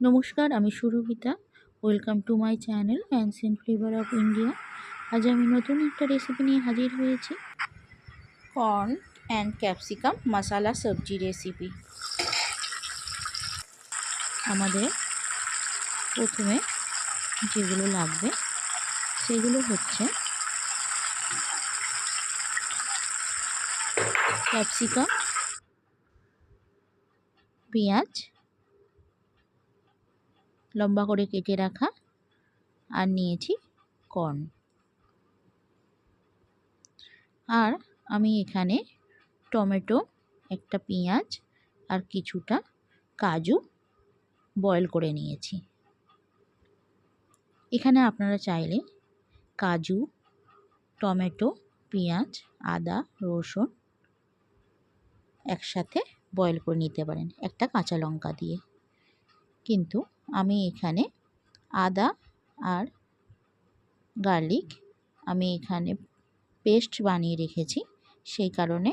নমস্কার, আমি Surabhita. Welcome to my channel ancient flavour of India. আজ আমি নতুন একটা রেসিপি নিয়ে হাজির হয়েছি। কর্ন অ্যান্ড ক্যাপসিকাম মশালা সবজি রেসিপি। আমাদের প্রথমে যেগুলো লাগবে সেগুলো হচ্ছে ক্যাপসিকাম, পেঁয়াজ লম্বা করে কেটে রাখা, আর নিয়েছি কর্ন। আর আমি এখানে টমেটো, একটা পেঁয়াজ আর কিছুটা কাজু বয়েল করে নিয়েছি। এখানে আপনারা চাইলে কাজু, টমেটো, পেঁয়াজ, আদা, রসুন একসাথে বয়েল করে নিতে পারেন একটা কাঁচা লঙ্কা দিয়ে। কিন্তু আমি এখানে আদা আর গার্লিক আমি এখানে পেস্ট বানিয়ে রেখেছি, সেই কারণে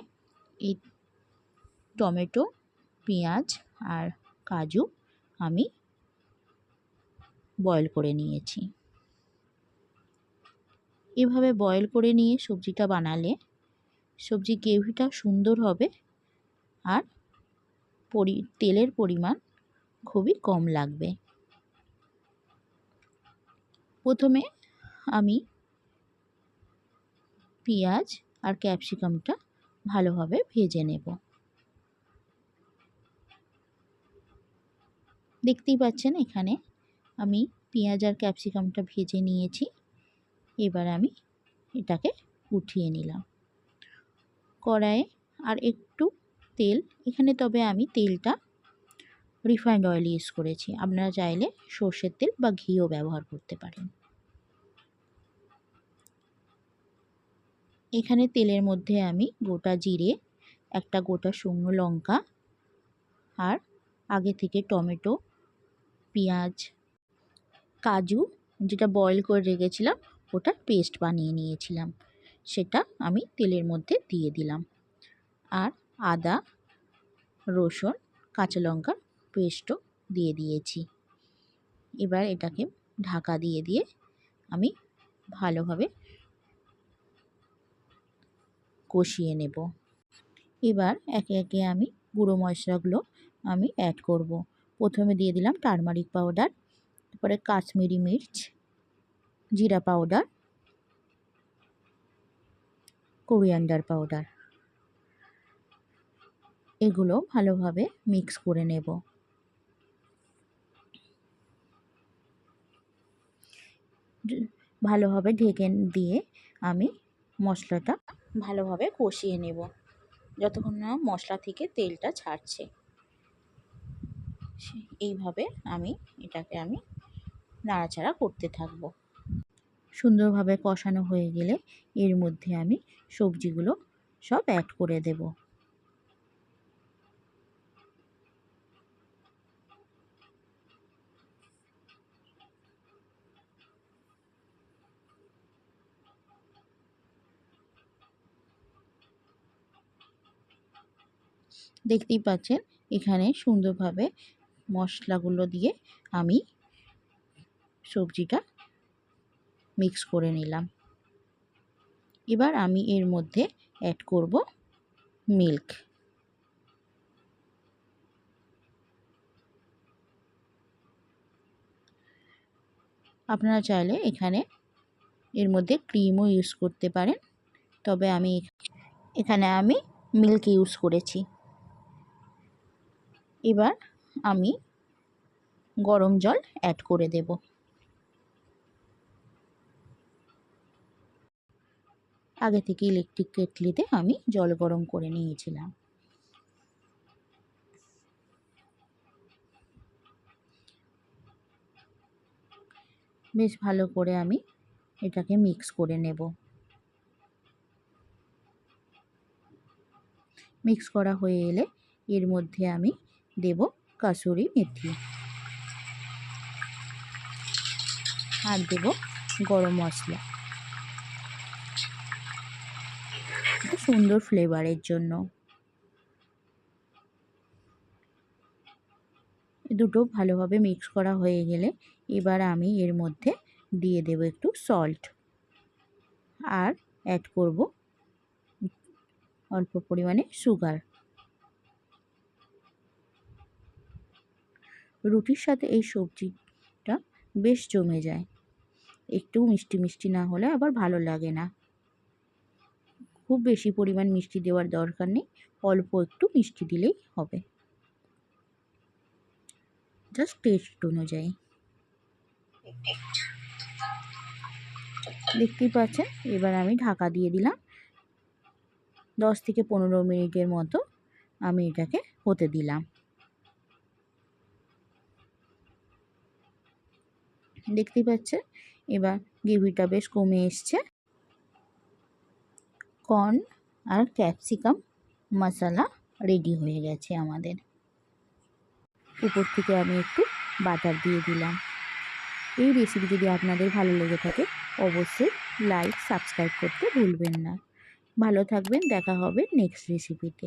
এই টমেটো, পেঁয়াজ আর কাজু আমি বয়েল করে নিয়েছি। এভাবে বয়েল করে নিয়ে সবজিটা বানালে সবজি গ্রেভিটা সুন্দর হবে আর তেলের পরিমাণ খুবই কম লাগবে। প্রথমে আমি পেঁয়াজ আর ক্যাপসিকামটা ভালোভাবে ভেজে নেব। দেখতেই পাচ্ছেন এখানে আমি পেঁয়াজ আর ক্যাপসিকামটা ভেজে নিয়েছি। এবার আমি এটাকে উঠিয়ে নিলাম কড়াইয়ে। আর একটু তেল এখানে, তবে আমি তেলটা রিফাইন্ড অয়েল ইউজ করেছি। আপনারা চাইলে সর্ষের তেল বা ঘিও ব্যবহার করতে পারেন। এখানে তেলের মধ্যে আমি গোটা জিরে, একটা গোটা শুকনো লঙ্কা আর আগে থেকে টমেটো, পেঁয়াজ, কাজু যেটা বয়েল করে রেখেছিলাম ওটা পেস্ট বানিয়ে নিয়েছিলাম, সেটা আমি তেলের মধ্যে দিয়ে দিলাম। আর আদা, রসুন, কাঁচা লঙ্কার পেস্টও দিয়ে দিয়েছি। এবার এটাকে ঢাকা দিয়ে দিয়ে আমি ভালোভাবে কষিয়ে নেব। এবার একে একে আমি গুঁড়ো মশলাগুলো আমি অ্যাড করব। প্রথমে দিয়ে দিলাম টারমারিক পাউডার, তারপরে কাশ্মীরি মির্চ, জিরা পাউডার, কোরিয়ান্ডার পাউডার। এগুলো ভালোভাবে মিক্স করে নেব। ভালোভাবে ঢেকে দিয়ে আমি মশলাটা ভালোভাবে কষিয়ে নেব যতক্ষণ না মশলা থেকে তেলটা ছাড়ছে। এইভাবে এটাকে আমি নাড়াচাড়া করতে থাকব। সুন্দরভাবে কষানো হয়ে গেলে এর মধ্যে আমি সবজিগুলো সব অ্যাড করে দেব। দেখতেই পাচ্ছেন এখানে সুন্দরভাবে মশলাগুলো দিয়ে আমি সবজিটা মিক্স করে নিলাম। এবার আমি এর মধ্যে অ্যাড করব মিল্ক। আপনারা চাইলে এখানে এর মধ্যে ক্রিমও ইউজ করতে পারেন, তবে এখানে আমি মিল্ক ইউজ করেছি। এবার আমি গরম জল অ্যাড করে দেব। আগে থেকে ইলেকট্রিক কেটলিতে আমি জল গরম করে নিয়েছিলাম। বেশ ভালো করে আমি এটাকে মিক্স করে নেব। মিক্স করা হয়ে এলে এর মধ্যে আমি দেব কাসুরি মেথি আর দেব গরম মশলা, সুন্দর ফ্লেভারের জন্য। দুটো ভালোভাবে মিক্স করা হয়ে গেলে এবার আমি এর মধ্যে দিয়ে দেব একটু সল্ট আর অ্যাড করব অল্প পরিমাণে সুগার। রুটির সাথে এই সবজিটা বেশ জমে যায়। একটু মিষ্টি মিষ্টি না হলে আবার ভালো লাগে না। খুব বেশি পরিমাণ মিষ্টি দেওয়ার দরকার নেই, অল্প একটু মিষ্টি দিলেই হবে, জাস্ট টেস্ট অনুযায়ী। দেখতেই পাচ্ছেন, এবার আমি ঢাকা দিয়ে দিলাম। 10 থেকে 15 মিনিটের মতো আমি এটাকে হতে দিলাম। দেখতেই পাচ্ছেন এবার গ্রেভিটা বেশ কমে এসছে। কর্ন আর ক্যাপসিকাম মশলা রেডি হয়ে গেছে আমাদের। উপর থেকে আমি একটু বাটার দিয়ে দিলাম। এই রেসিপি যদি আপনাদের ভালো লেগে থাকে অবশ্যই লাইক সাবস্ক্রাইব করতে ভুলবেন না। ভালো থাকবেন, দেখা হবে নেক্সট রেসিপিতে।